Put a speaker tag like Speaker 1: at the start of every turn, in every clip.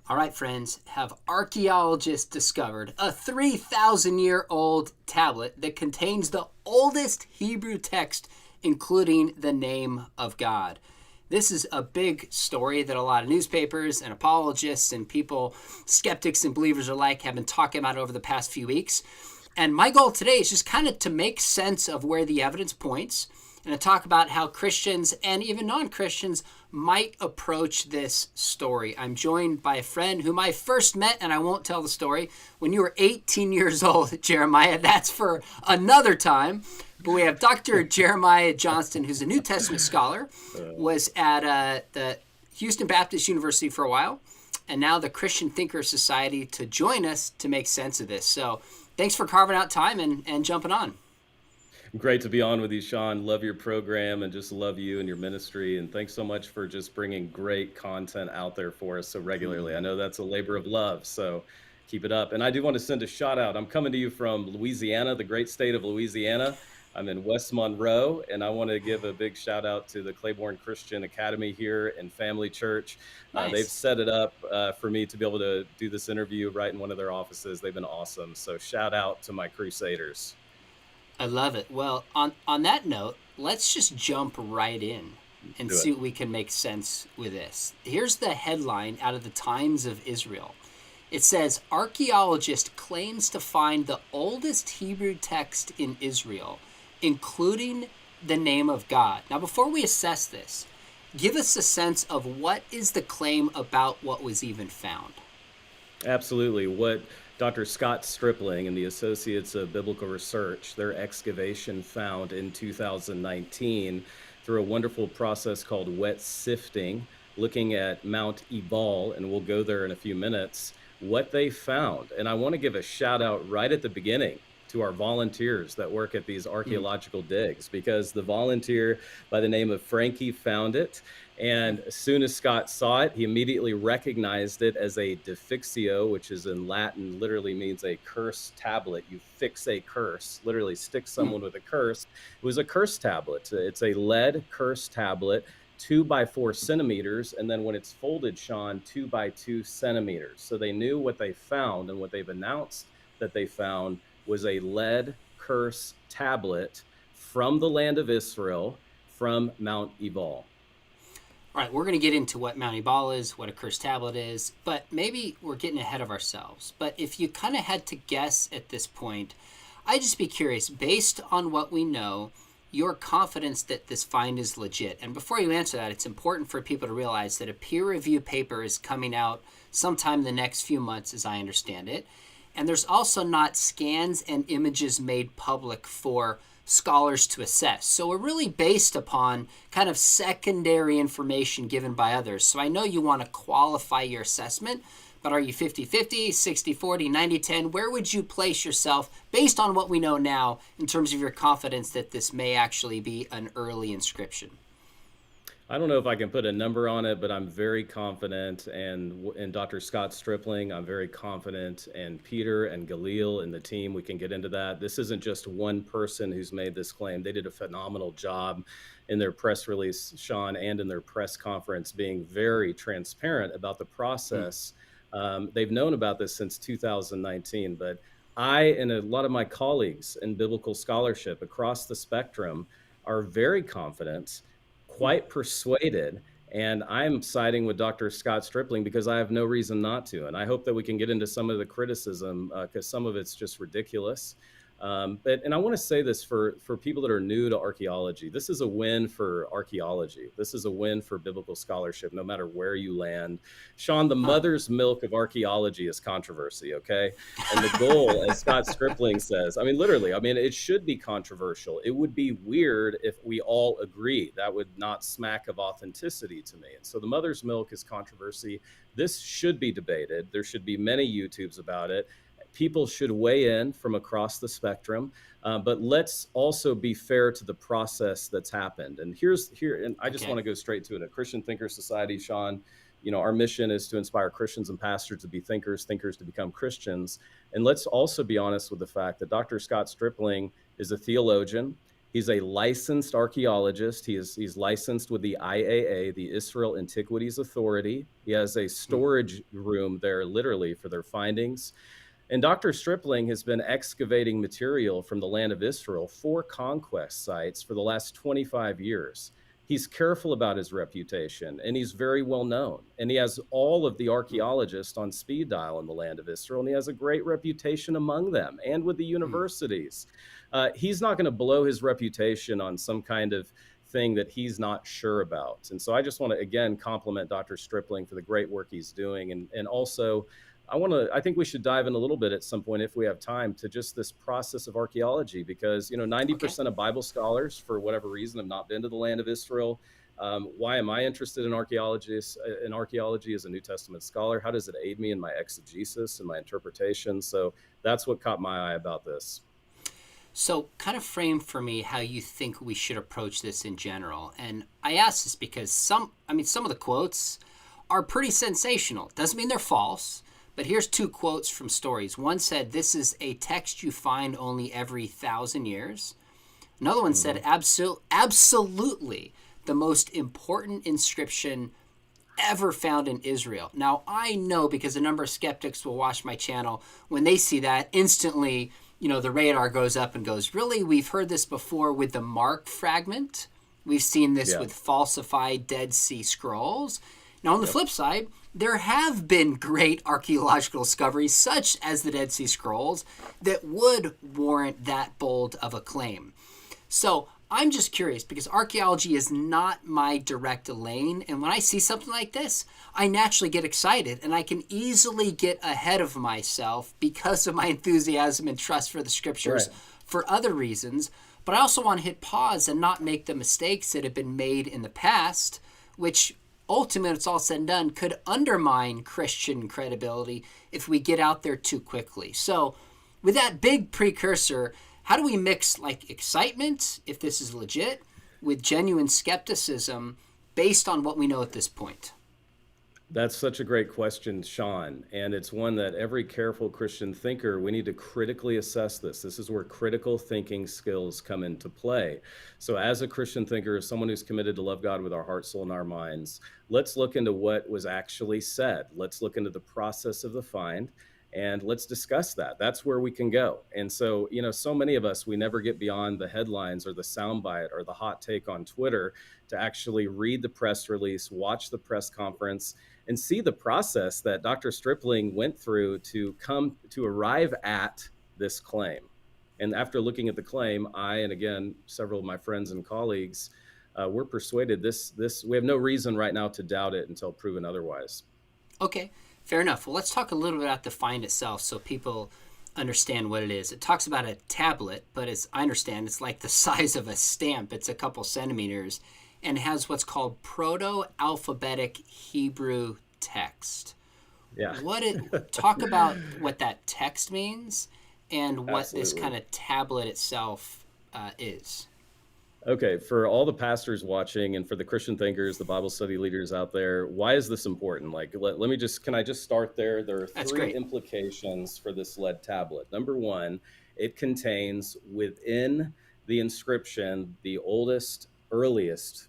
Speaker 1: All right, friends, have archaeologists discovered a 3,000-year-old tablet that contains the oldest Hebrew text, including the name of God. This is a big story that a lot of newspapers and apologists and people, skeptics and believers alike, have been talking about over the past few weeks. And my goal today is just kind of to make sense of where the evidence points and to talk about how Christians and even non-Christians might approach this story. I'm joined by a friend whom I first met, and I won't tell the story, when you were 18 years old, Jeremiah. That's for another time. But we have Dr. Jeremiah Johnston, who's a New Testament scholar, was at the Houston Baptist University for a while, and now the Christian Thinker Society, to join us to make sense of this. So thanks for carving out time and jumping on.
Speaker 2: Great to be on with you, Sean. Love your program and just love you and your ministry. And thanks so much for just bringing great content out there for us so regularly. I know that's a labor of love, so keep it up. And I do want to send a shout out. I'm coming to you from Louisiana, the great state of Louisiana. I'm in West Monroe, and I want to give a big shout out to the Claiborne Christian Academy here and Family Church. They've
Speaker 1: Nice.
Speaker 2: set it up for me to be able to do this interview right in one of their offices. They've been awesome. So shout out to my Crusaders.
Speaker 1: I love it. Well, on that note, let's just jump right in and
Speaker 2: Do
Speaker 1: see
Speaker 2: it.
Speaker 1: what we can make sense with this. Here's the headline out of the Times of Israel. It says, archaeologist claims to find the oldest Hebrew text in Israel, including the name of God. Now, before we assess this, give us a sense of what is the claim about what was even found.
Speaker 2: Absolutely. What Dr. Scott Stripling and the Associates of Biblical Research, their excavation found in 2019 through a wonderful process called wet sifting, looking at Mount Ebal, and we'll go there in a few minutes, what they found. And I want to give a shout out right at the beginning to our volunteers that work at these
Speaker 1: Mm,
Speaker 2: archaeological digs, because the volunteer by the name of Frankie found it. And as soon as Scott saw it, he immediately recognized it as a defixio, which is in Latin, literally means a curse tablet. You fix a curse, literally stick
Speaker 1: mm.
Speaker 2: someone with a curse. It was a curse tablet. It's a lead curse tablet, 2 by 4 centimeters. And then when it's folded, Sean, 2 by 2 centimeters. So they knew what they found, and what they've announced that they found was a lead curse tablet from the land of Israel from Mount Ebal.
Speaker 1: All right, we're going to get into what Mount Ebal is, what a cursed tablet is, but maybe we're getting ahead of ourselves. But if you kind of had to guess at this point, I'd just be curious, based on what we know, your confidence that this find is legit. And before you answer that, it's important for people to realize that a peer review paper is coming out sometime in the next few months, as I understand it. And there's also not scans and images made public for scholars to assess. So we're really based upon kind of secondary information given by others. So I know you want to qualify your assessment, but are you 50-50, 60-40, 90-10? Where would you place yourself based on what we know now in terms of your confidence that this may actually be an early inscription?
Speaker 2: I don't know if I can put a number on it, but I'm very confident. And in Dr. Scott Stripling, I'm very confident. And Peter and Galil and the team, we can get into that. This isn't just one person who's made this claim. They did a phenomenal job in their press release, Sean, and in their press conference, being very transparent about the
Speaker 1: Hmm.
Speaker 2: process. They've known about this since 2019, but I and a lot of my colleagues in biblical scholarship across the spectrum are very confident,
Speaker 1: Hmm.
Speaker 2: quite persuaded, and I'm siding with Dr. Scott Stripling because I have no reason not to. And I hope that we can get into some of the criticism because some of it's just ridiculous. And I want to say this for people that are new to archaeology. This is a win for archaeology. This is a win for biblical scholarship, no matter where you land. Sean, the
Speaker 1: Huh.
Speaker 2: mother's milk of archaeology is controversy, okay? And the goal, as Scott Stripling says, I mean, literally, I mean, it should be controversial. It would be weird if we all agree. That would not smack of authenticity to me. And so the mother's milk is controversy. This should be debated. There should be many YouTubes about it. People should weigh in from across the spectrum, but let's also be fair to the process that's happened. And and I just want
Speaker 1: Okay.
Speaker 2: to go straight to it. A Christian Thinker Society, Sean, our mission is to inspire Christians and pastors to be thinkers, thinkers to become Christians. And let's also be honest with the fact that Dr. Scott Stripling is a theologian. He's a licensed archaeologist. He's licensed with the IAA, the Israel Antiquities Authority. He has a
Speaker 1: Hmm.
Speaker 2: storage room there, literally, for their findings. And Dr. Stripling has been excavating material from the land of Israel for conquest sites for the last 25 years. He's careful about his reputation, and he's very well known. And he has all of the archaeologists on speed dial in the land of Israel, and he has a great reputation among them and with the
Speaker 1: Hmm.
Speaker 2: universities. He's not going to blow his reputation on some kind of thing that he's not sure about. And so I just want to, again, compliment Dr. Stripling for the great work he's doing. And also, I think we should dive in a little bit at some point, if we have time, to just this process of archaeology, because,
Speaker 1: Okay.
Speaker 2: 90% of Bible scholars, for whatever reason, have not been to the land of Israel. Why am I interested in archaeology? As a New Testament scholar? How does it aid me in my exegesis and my interpretation? So that's what caught my eye about this.
Speaker 1: So, kind of frame for me how you think we should approach this in general. And I ask this because some of the quotes are pretty sensational. Doesn't mean they're false, but here's two quotes from stories. One said, "This is a text you find only every 1,000 years." Another one said,
Speaker 2: Hmm.
Speaker 1: Absolutely the most important inscription ever found in Israel." Now, I know because a number of skeptics will watch my channel, when they see that, instantly, the radar goes up and goes, "Really? We've heard this before with the Mark fragment. We've seen this
Speaker 2: Yeah.
Speaker 1: with falsified Dead Sea Scrolls." Now, on the
Speaker 2: Yep.
Speaker 1: flip side, there have been great archaeological discoveries, such as the Dead Sea Scrolls, that would warrant that bold of a claim. So I'm just curious because archaeology is not my direct lane. And when I see something like this, I naturally get excited and I can easily get ahead of myself because of my enthusiasm and trust for the scriptures
Speaker 2: Right.
Speaker 1: for other reasons. But I also want to hit pause and not make the mistakes that have been made in the past, which ultimately, when it's all said and done, could undermine Christian credibility if we get out there too quickly. So, with that big precursor, how do we mix like excitement, if this is legit, with genuine skepticism based on what we know at this point?
Speaker 2: That's such a great question, Sean. And it's one that every careful Christian thinker, we need to critically assess this. This is where critical thinking skills come into play. So, as a Christian thinker, as someone who's committed to love God with our heart, soul, and our minds, let's look into what was actually said. Let's look into the process of the find. And let's discuss that. That's where we can go. And so, so many of us, we never get beyond the headlines or the soundbite or the hot take on Twitter to actually read the press release, watch the press conference, and see the process that Dr. Stripling went through to come to arrive at this claim. And after looking at the claim, I, and again, several of my friends and colleagues, we're persuaded we have no reason right now to doubt it until proven otherwise.
Speaker 1: Okay, fair enough. Well, let's talk a little bit about the find itself so people understand what it is. It talks about a tablet, but as I understand, it's like the size of a stamp. It's a couple centimeters and has what's called proto-alphabetic Hebrew text.
Speaker 2: Yeah,
Speaker 1: Talk about what that text means and what this kind
Speaker 2: absolutely.
Speaker 1: of tablet itself is.
Speaker 2: Okay, for all the pastors watching and for the Christian thinkers, the Bible study leaders out there, why is this important? Like, let me just, can I just start there? There are
Speaker 1: That's
Speaker 2: three
Speaker 1: great.
Speaker 2: implications for this lead tablet. Number one, it contains within the inscription the oldest, earliest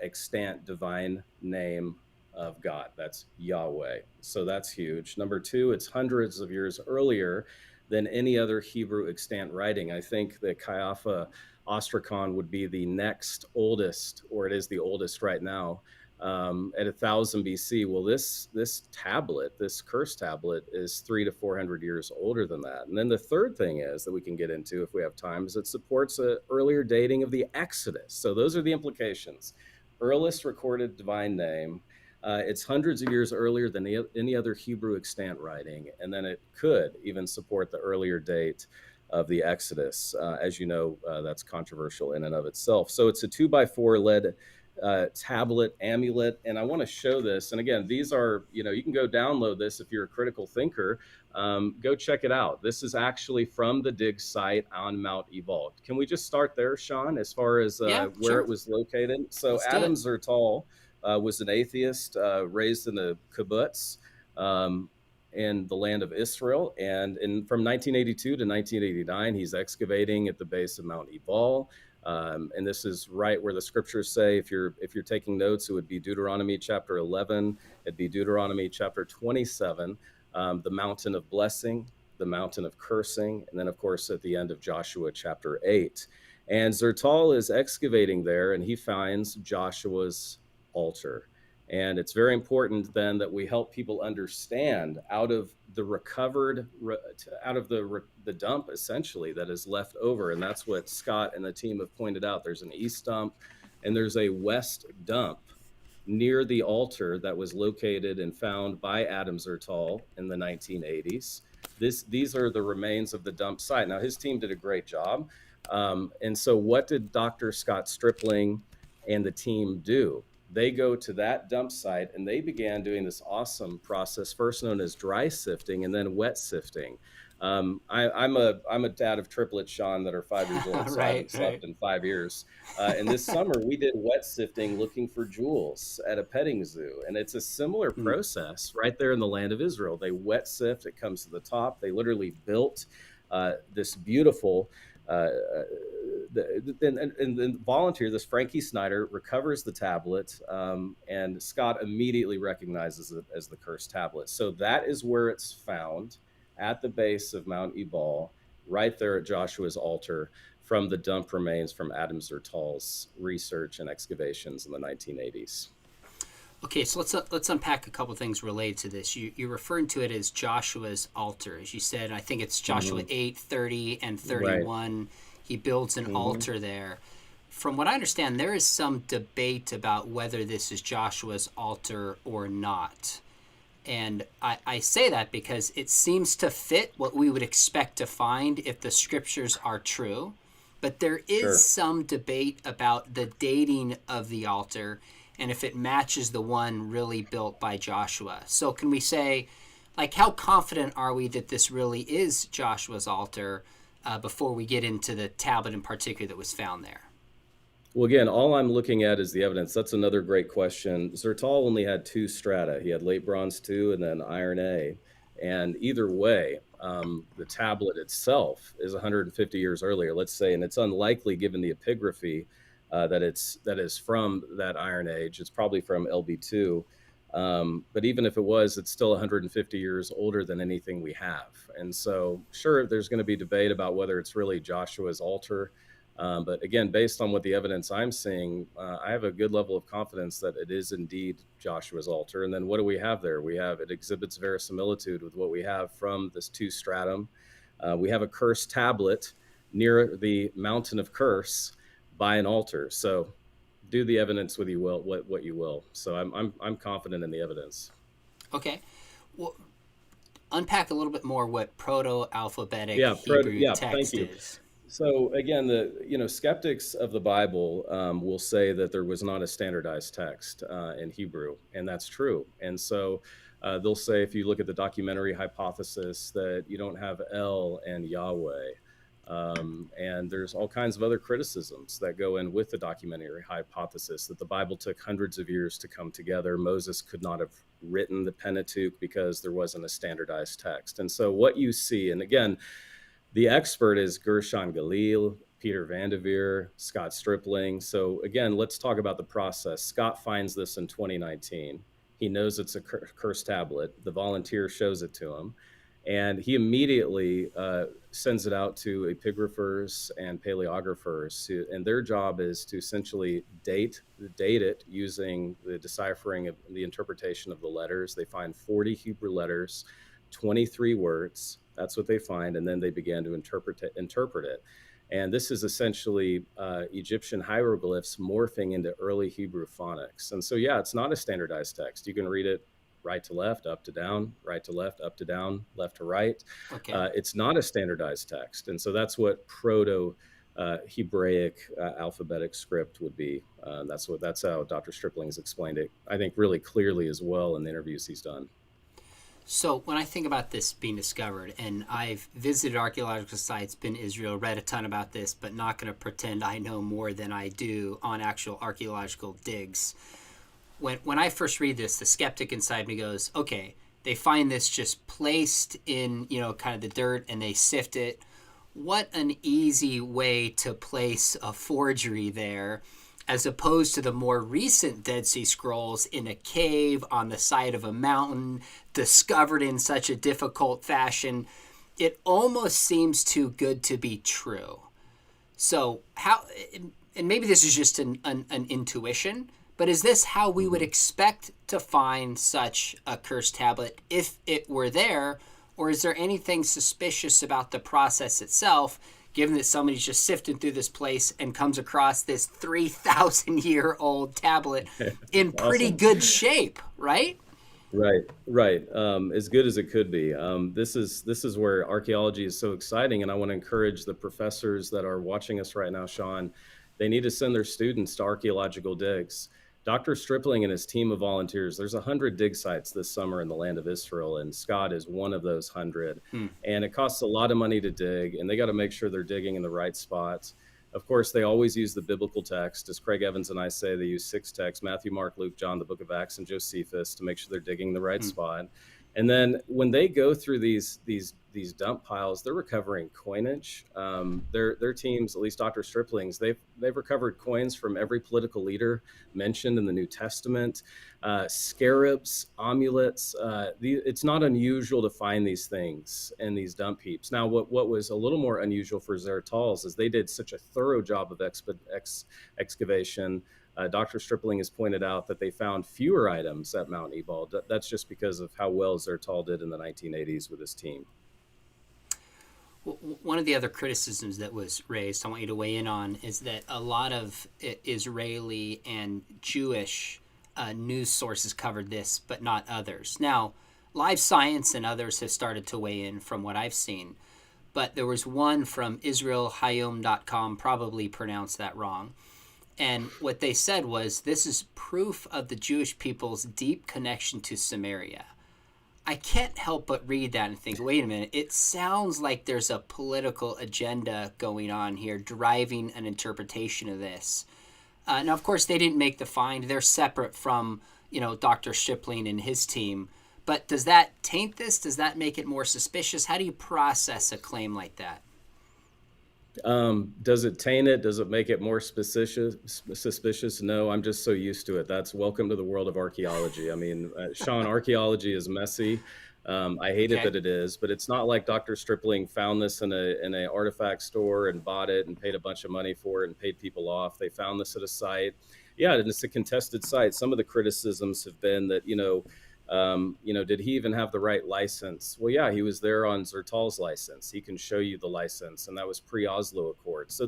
Speaker 2: extant divine name of God. That's Yahweh. So that's huge. Number two, it's hundreds of years earlier than any other Hebrew extant writing. I think that Caiaphas Ostrakhan would be the next oldest, or it is the oldest right now, at 1000 BC. Well, this tablet, this curse tablet, is 300 to 400 years older than that. And then the third thing is that we can get into if we have time is it supports an earlier dating of the Exodus. So those are the implications. Earliest recorded divine name. It's hundreds of years earlier than any other Hebrew extant writing, and then it could even support the earlier date of the Exodus. As you know, that's controversial in and of itself. So it's a 2x4 lead tablet amulet, and I want to show this. And again, these are, you can go download this if you're a critical thinker. Go check it out. This is actually from the dig site on Mount Ebal. Can we just start there, Sean, as far as
Speaker 1: Yeah,
Speaker 2: where it
Speaker 1: sure.
Speaker 2: was located? So
Speaker 1: Let's do
Speaker 2: Adam
Speaker 1: it.
Speaker 2: Zertal was an atheist raised in a kibbutz. In the land of Israel. And from 1982 to 1989, he's excavating at the base of Mount Ebal. And this is right where the scriptures say, if you're taking notes, it would be Deuteronomy chapter 11, it'd be Deuteronomy chapter 27, the mountain of blessing, the mountain of cursing, and then of course at the end of Joshua chapter 8. And Zertal is excavating there, and he finds Joshua's altar. And it's very important then that we help people understand out of the recovered, out of the dump essentially that is left over. And that's what Scott and the team have pointed out. There's an east dump and there's a west dump near the altar that was located and found by Adam Zertal in the 1980s. These are the remains of the dump site. Now, his team did a great job. And so what did Dr. Scott Stripling and the team do? They go to that dump site and they began doing this awesome process, first known as dry sifting and then wet sifting. I'm a dad of triplets, Sean, that are 5 years old, so I haven't slept in 5 years. And this summer we did wet sifting looking for jewels at a petting zoo. And it's a similar process right there in the land of Israel. They wet sift, it comes to the top. They literally built this beautiful and the volunteer, this Frankie Snyder, recovers the tablet, and Scott immediately recognizes it as the cursed tablet. So that is where it's found, at the base of Mount Ebal, right there at Joshua's altar, from the dump remains from Adam Zertal's research and excavations in the 1980s.
Speaker 1: Okay, so let's unpack a couple things related to this. You're referring to it as Joshua's altar, as you said. I think it's Joshua 8, 30, and 31. Right. He builds an altar there. From what I understand, there is some debate about whether this is Joshua's altar or not. And I say that because it seems to fit what we would expect to find if the scriptures are true. But there is some debate about the dating of the altar and if it matches the one really built by Joshua. So can we say, like, how confident are we that this really is Joshua's altar before we get into the tablet in particular that was found there?
Speaker 2: Well, again, all I'm looking at is the evidence. That's another great question. Zertal only had 2 strata. He had late bronze 2 and then iron A. And either way, the tablet itself is 150 years earlier, let's say, and it's unlikely given the epigraphy that is from that Iron Age. It's probably from LB2. But even if it was, it's still 150 years older than anything we have. And so, sure, there's going to be debate about whether it's really Joshua's altar. But again, based on what the evidence I'm seeing, I have a good level of confidence that it is indeed Joshua's altar. And then what do we have there? It exhibits verisimilitude with what we have from this 2 stratum. We have a cursed tablet near the mountain of curse by an altar. So do the evidence with you will, what you will. So I'm confident in the evidence.
Speaker 1: Okay. Well, unpack a little bit more what proto-alphabetic Hebrew text is.
Speaker 2: So again, the skeptics of the Bible will say that there was not a standardized text in Hebrew, and that's true. And so they'll say, if you look at the documentary hypothesis, that you don't have El and Yahweh. And there's all kinds of other criticisms that go in with the documentary hypothesis, that the Bible took hundreds of years to come together. Moses could not have written the Pentateuch because there wasn't a standardized text. And so what you see, and again, the expert is Gershon Galil, Peter Vandeveer, Scott Stripling. So again, let's talk about the process. Scott finds this in 2019. He knows it's a cursed tablet. The volunteer shows it to him. And he immediately sends it out to epigraphers and paleographers, and their job is to essentially date it using the deciphering of the interpretation of the letters. They find 40 Hebrew letters, 23 words. That's what they find, and then they began to interpret it. And this is essentially Egyptian hieroglyphs morphing into early Hebrew phonics. And so, yeah, it's not a standardized text. You can read it right to left, up to down, right to left, up to down, left to right.
Speaker 1: Okay.
Speaker 2: It's not a standardized text. And so that's what proto-Hebraic alphabetic script would be. That's how Dr. Stripling's explained it, I think, really clearly as well in the interviews he's done.
Speaker 1: So when I think about this being discovered, and I've visited archaeological sites, been in Israel, read a ton about this, but not going to pretend I know more than I do on actual archaeological digs. When I first read this, the skeptic inside me goes, okay, they find this just placed in, kind of the dirt and they sift it. What an easy way to place a forgery there, as opposed to the more recent Dead Sea Scrolls in a cave on the side of a mountain, discovered in such a difficult fashion. It almost seems too good to be true. So, how, and maybe this is just an intuition, but is this how we would
Speaker 2: Mhm.
Speaker 1: expect to find such a cursed tablet if it were there? Or is there anything suspicious about the process itself, given that somebody's just sifting through this place and comes across this 3,000-year-old tablet in pretty
Speaker 2: Awesome.
Speaker 1: good shape, right?
Speaker 2: Right, right. As good as it could be. This is where archaeology is so exciting, and I want to encourage the professors that are watching us right now, Sean. They need to send their students to archaeological digs. Dr. Stripling and his team of volunteers. There's 100 dig sites this summer in the land of Israel, and Scott is one of those 100.
Speaker 1: Hmm.
Speaker 2: And it costs a lot of money to dig, and they got to make sure they're digging in the right spots. Of course, they always use the biblical text. As Craig Evans and I say, they use 6 texts: Matthew, Mark, Luke, John, the book of Acts, and Josephus, to make sure they're digging the right
Speaker 1: Hmm.
Speaker 2: spot. And then when they go through these dump piles, they're recovering coinage. Their teams, at least Dr. Stripling's, they've recovered coins from every political leader mentioned in the New Testament, scarabs, amulets. It's not unusual to find these things in these dump heaps. Now, what was a little more unusual for Zertals is they did such a thorough job of excavation. Dr. Stripling has pointed out that they found fewer items at Mount Ebal. That's just because of how well Zertal did in the 1980s with his team.
Speaker 1: One of the other criticisms that was raised, I want you to weigh in on, is that a lot of Israeli and Jewish news sources covered this, but not others. Now, Live Science and others have started to weigh in from what I've seen, but there was one from IsraelHayom.com, probably pronounced that wrong. And what they said was, this is proof of the Jewish people's deep connection to Samaria. I can't help but read that and think, wait a minute, it sounds like there's a political agenda going on here driving an interpretation of this. Now, of course, they didn't make the find. They're separate from, Dr. Shipling and his team. But does that taint this? Does that make it more suspicious? How do you process a claim like that?
Speaker 2: Does it taint it? Does it make it more suspicious? No, I'm just so used to it. That's welcome to the world of archaeology. I mean, Sean, archaeology is messy. I hate it
Speaker 1: Okay.
Speaker 2: that it is, but it's not like Dr. Stripling found this in a artifact store and bought it and paid a bunch of money for it and paid people off. They found this at a site. Yeah, and it's a contested site. Some of the criticisms have been that, did he even have the right license? Well, yeah, he was there on Zertal's license. He can show you the license, and that was pre-Oslo Accord. So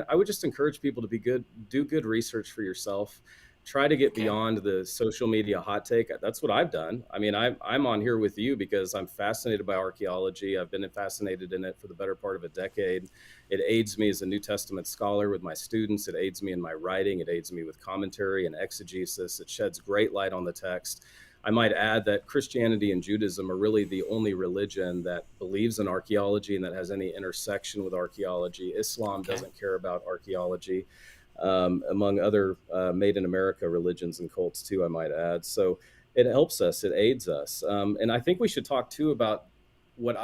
Speaker 2: I would just encourage people to do good research for yourself. Try to get
Speaker 1: Okay.
Speaker 2: beyond the social media hot take. That's what I've done. I mean, I'm on here with you because I'm fascinated by archaeology. I've been fascinated in it for the better part of a decade. It aids me as a New Testament scholar with my students. It aids me in my writing. It aids me with commentary and exegesis. It sheds great light on the text. I might add that Christianity and Judaism are really the only religion that believes in archaeology and that has any intersection with archaeology. Islam
Speaker 1: Okay.
Speaker 2: doesn't care about archaeology, among other made in America religions and cults, too, I might add. So it helps us, it aids us. And I think we should talk, too, about what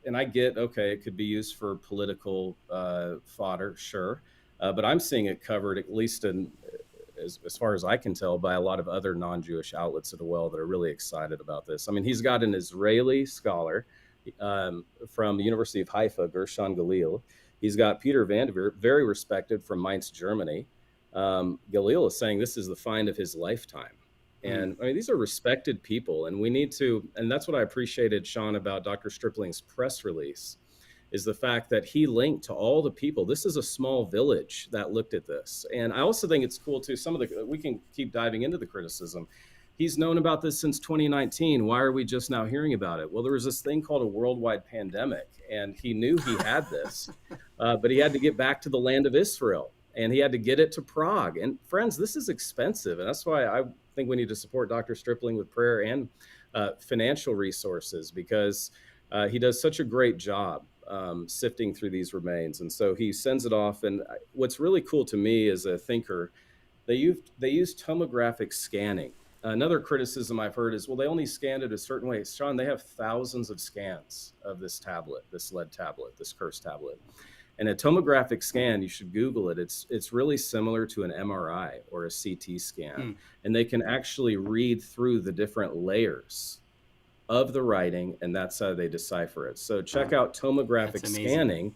Speaker 2: and I get, okay, it could be used for political fodder, sure. But I'm seeing it covered, at least as far as I can tell, by a lot of other non-Jewish outlets as well that are really excited about this. I mean, he's got an Israeli scholar from the University of Haifa, Gershon Galil. He's got Peter Vanderveer, very respected, from Mainz, Germany. Galil is saying this is the find of his lifetime.
Speaker 1: Hmm.
Speaker 2: And I mean, these are respected people, and we need to, and that's what I appreciated, Sean, about Dr. Stripling's press release, is the fact that he linked to all the people. This is a small village that looked at this. And I also think it's cool too. We can keep diving into the criticism. He's known about this since 2019. Why are we just now hearing about it? Well, there was this thing called a worldwide pandemic, and he knew he had this, but he had to get back to the land of Israel, and he had to get it to Prague. And friends, this is expensive, and that's why I think we need to support Dr. Stripling with prayer and financial resources, because he does such a great job sifting through these remains. And so he sends it off. And what's really cool to me as a thinker, they used tomographic scanning. Another criticism I've heard is, well, they only scanned it a certain way. Sean, they have thousands of scans of this tablet, this lead tablet, this cursed tablet. And a tomographic scan, you should Google it. It's really similar to an MRI or a CT scan, and they can actually read through the different layers of the writing, and that's how they decipher it. So check out tomographic scanning.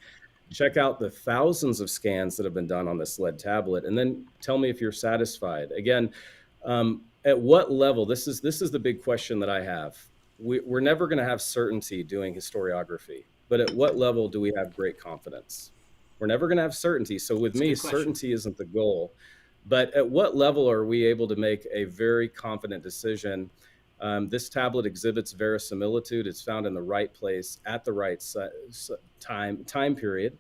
Speaker 2: Check out the thousands of scans that have been done on this lead tablet, and then tell me if you're satisfied. Again, at what level? This is the big question that I have. We're never going to have certainty doing historiography, but at what level do we have great confidence? We're never going to have certainty. So with me, certainty isn't the goal, but at what level are we able to make a very confident decision? This tablet exhibits verisimilitude. It's found in the right place at the right time period.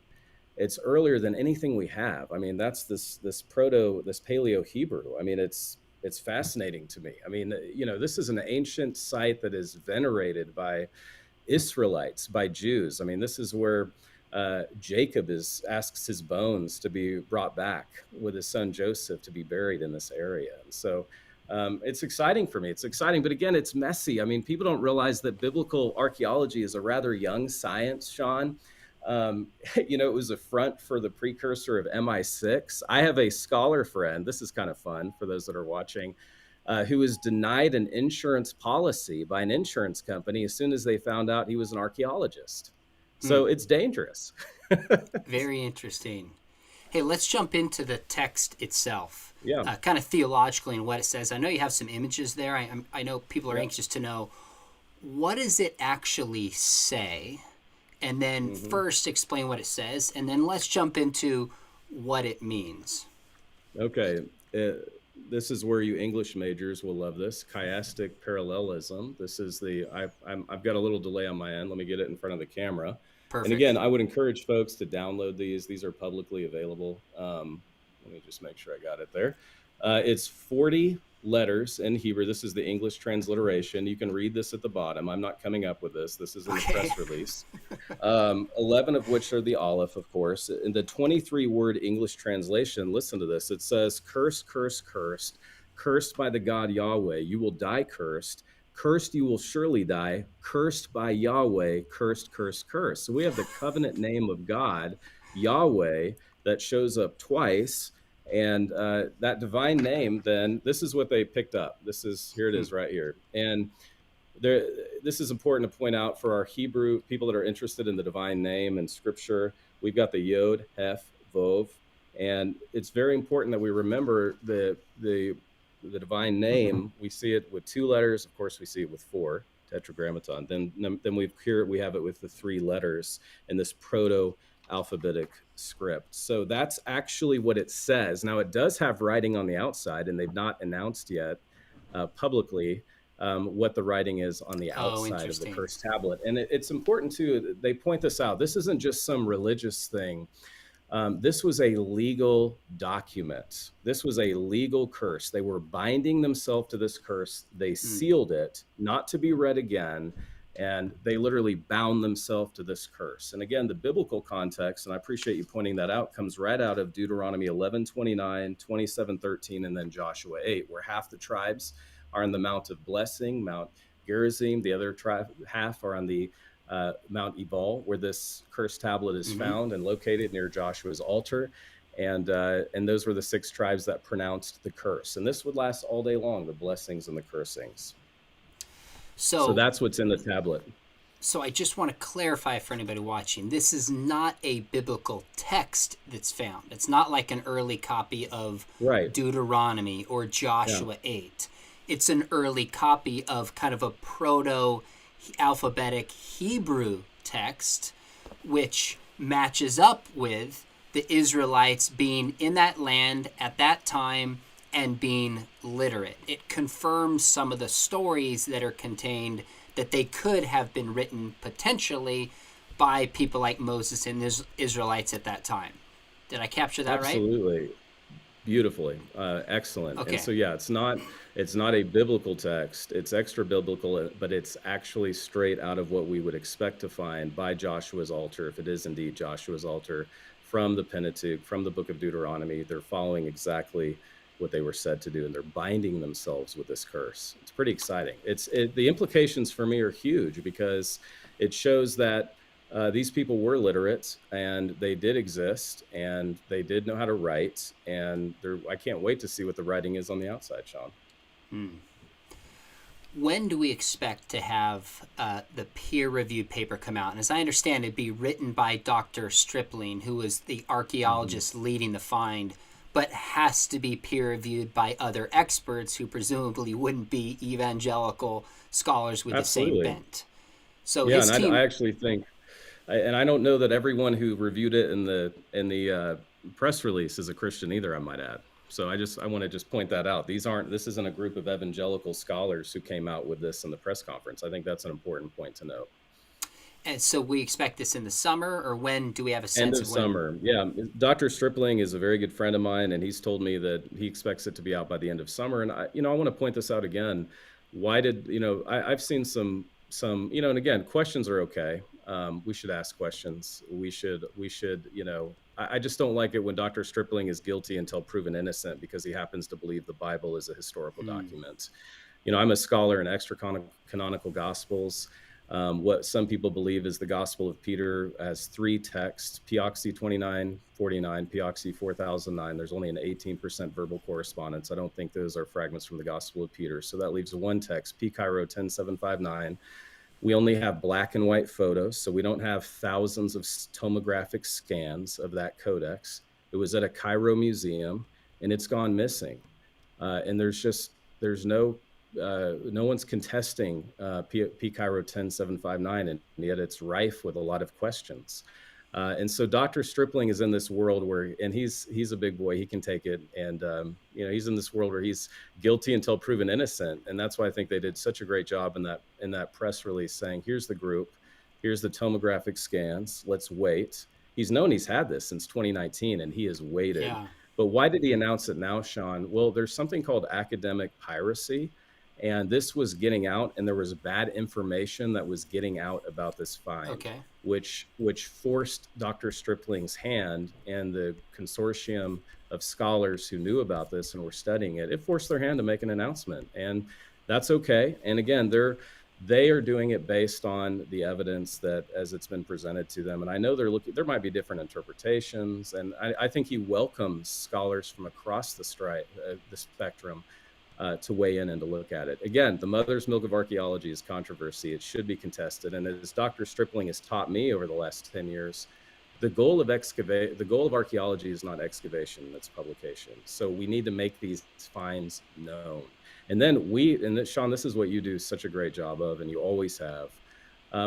Speaker 2: It's earlier than anything we have. I mean, that's this Paleo Hebrew. I mean, it's fascinating to me. I mean, this is an ancient site that is venerated by Israelites, by Jews. I mean, this is where Jacob asks his bones to be brought back with his son Joseph to be buried in this area. And so it's exciting for me. It's exciting, but again, it's messy. I mean, people don't realize that biblical archaeology is a rather young science, Sean. It was a front for the precursor of MI6. I have a scholar friend, this is kind of fun for those that are watching, who was denied an insurance policy by an insurance company as soon as they found out he was an archaeologist. So it's dangerous.
Speaker 1: Very interesting. Hey, let's jump into the text itself.
Speaker 2: Yeah.
Speaker 1: Kind of theologically and what it says. I know you have some images there. I know people are anxious to know, what does it actually say? And then first explain what it says, and then let's jump into what it means.
Speaker 2: Okay. This is where you English majors will love this. Chiastic parallelism. This is I've got a little delay on my end. Let me get it in front of the camera.
Speaker 1: Perfect.
Speaker 2: And again, I would encourage folks to download these. These are publicly available. Let me just make sure I got it there. It's 40 letters in Hebrew. This is the English transliteration. You can read this at the bottom. I'm not coming up with this. This is in the press release. 11 of which are the Aleph, of course. In the 23-word English translation, listen to this. It says, "Cursed, cursed, cursed, cursed by the God Yahweh. You will die cursed. Cursed you will surely die. Cursed by Yahweh. Cursed, cursed, cursed." So we have the covenant name of God, Yahweh, that shows up twice. And that divine name, then, this is what they picked up. Here it is right here. And this is important to point out for our Hebrew people that are interested in the divine name and scripture. We've got the Yod, Hef, Vov. And it's very important that we remember the divine name. We see it with 2 letters. Of course, we see it with 4, tetragrammaton. Then we have it with the 3 letters in this proto-alphabetic script. So that's actually what it says. Now, it does have writing on the outside, and they've not announced yet publicly what the writing is on the outside of the cursed tablet. And it's important too, they point this out. This isn't just some religious thing. This was a legal document. This was a legal curse. They were binding themselves to this curse. They sealed it, not to be read again. And they literally bound themselves to this curse. And again, the biblical context, and I appreciate you pointing that out, comes right out of Deuteronomy 11:29, 27:13, and then Joshua 8, where half the tribes are on the Mount of Blessing, Mount Gerizim. The other half are on the Mount Ebal, where this cursed tablet is found and located near Joshua's altar. And those were the 6 tribes that pronounced the curse. And this would last all day long, the blessings and the cursings. So that's what's in the tablet.
Speaker 1: So I just want to clarify for anybody watching, this is not a biblical text that's found. It's not like an early copy of Deuteronomy or Joshua 8. It's an early copy of kind of a proto-alphabetic Hebrew text, which matches up with the Israelites being in that land at that time and being literate. It confirms some of the stories that are contained that they could have been written potentially by people like Moses and the Israelites at that time. Did I capture that right?
Speaker 2: Absolutely. Beautifully. Excellent. Okay. And so, yeah, it's not a biblical text. It's extra biblical, but it's actually straight out of what we would expect to find by Joshua's altar, if it is indeed Joshua's altar, from the Pentateuch, from the book of Deuteronomy. They're following exactly what they were said to do, and they're binding themselves with this curse. It's pretty exciting. The implications for me are huge because it shows that these people were literate and they did exist and they did know how to write. And I can't wait to see what the writing is on the outside, Sean.
Speaker 1: When do we expect to have the peer-reviewed paper come out? And as I understand, it'd be written by Dr. Stripling, who was the archaeologist leading the find, but has to be peer-reviewed by other experts who presumably wouldn't be evangelical scholars with
Speaker 2: Absolutely.
Speaker 1: the same bent. So
Speaker 2: Yeah,
Speaker 1: his
Speaker 2: and I
Speaker 1: team,
Speaker 2: actually think, and I don't know that everyone who reviewed it in the press release is a Christian either. I might add. So I want to just point that out. This isn't a group of evangelical scholars who came out with this in the press conference. I think that's an important point to note.
Speaker 1: and so we expect this in the summer, or when do we have a
Speaker 2: End
Speaker 1: sense
Speaker 2: of
Speaker 1: of when?
Speaker 2: summer. Yeah. Dr. Stripling is a very good friend of mine, and he's told me that he expects it to be out by the end of summer. And I want to point this out again. Why did, I've seen some, and again, questions are okay. We should ask questions. We should, I just don't like it when Dr. Stripling is guilty until proven innocent because he happens to believe the Bible is a historical document. I'm a scholar in extra canonical gospels. What some people believe is the Gospel of Peter has three texts: Pioxy 2949, Pioxy 4009. There's only an 18% verbal correspondence. I don't think those are fragments from the Gospel of Peter. So that leaves one text, P Cairo 10759. We only have black and white photos, so we don't have thousands of tomographic scans of that codex. It was at a Cairo museum, and it's gone missing. And no one's contesting P Cairo 10759, and yet it's rife with a lot of questions. And so Dr. Stripling is in this world and he's a big boy. He can take it. And, he's in this world where he's guilty until proven innocent. And that's why I think they did such a great job in that press release saying, here's the group, here's the tomographic scans, let's wait. He's known he's had this since 2019 and he has waited.
Speaker 1: Yeah.
Speaker 2: But why did he announce it now, Sean? Well, there's something called academic piracy. And this was getting out, and there was bad information that was getting out about this find,
Speaker 1: Okay.
Speaker 2: which forced Dr. Stripling's hand and the consortium of scholars who knew about this and were studying it. It forced their hand to make an announcement, and that's okay. And again, they are doing it based on the evidence that as it's been presented to them. And I know there might be different interpretations, and I think he welcomes scholars from across the spectrum to weigh in and to look at it. Again, the mother's milk of archaeology is controversy. It should be contested. And as Dr. Stripling has taught me over the last 10 years, the goal of archaeology is not excavation, it's publication. So we need to make these finds known. And then Sean, this is what you do such a great job of, and you always have.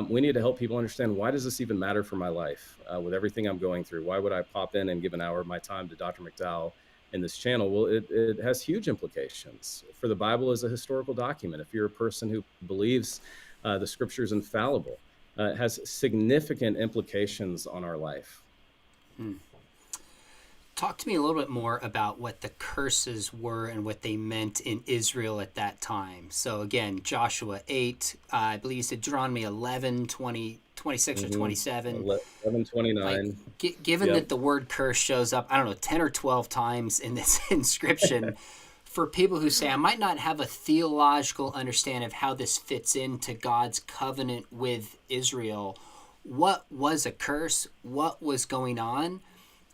Speaker 2: We need to help people understand, why does this even matter for my life with everything I'm going through? Why would I pop in and give an hour of my time to Dr. McDowell in this channel? Well, it has huge implications for the Bible as a historical document. If you're a person who believes the scripture is infallible, it has significant implications on our life.
Speaker 1: Talk to me a little bit more about what the curses were and what they meant in Israel at that time. So again, Joshua 8, I believe you said Deuteronomy 11, 20, 26 or 27.
Speaker 2: 11:29.
Speaker 1: Given that the word curse shows up, I don't know, 10 or 12 times in this inscription, for people who say, I might not have a theological understanding of how this fits into God's covenant with Israel, what was a curse? What was going on?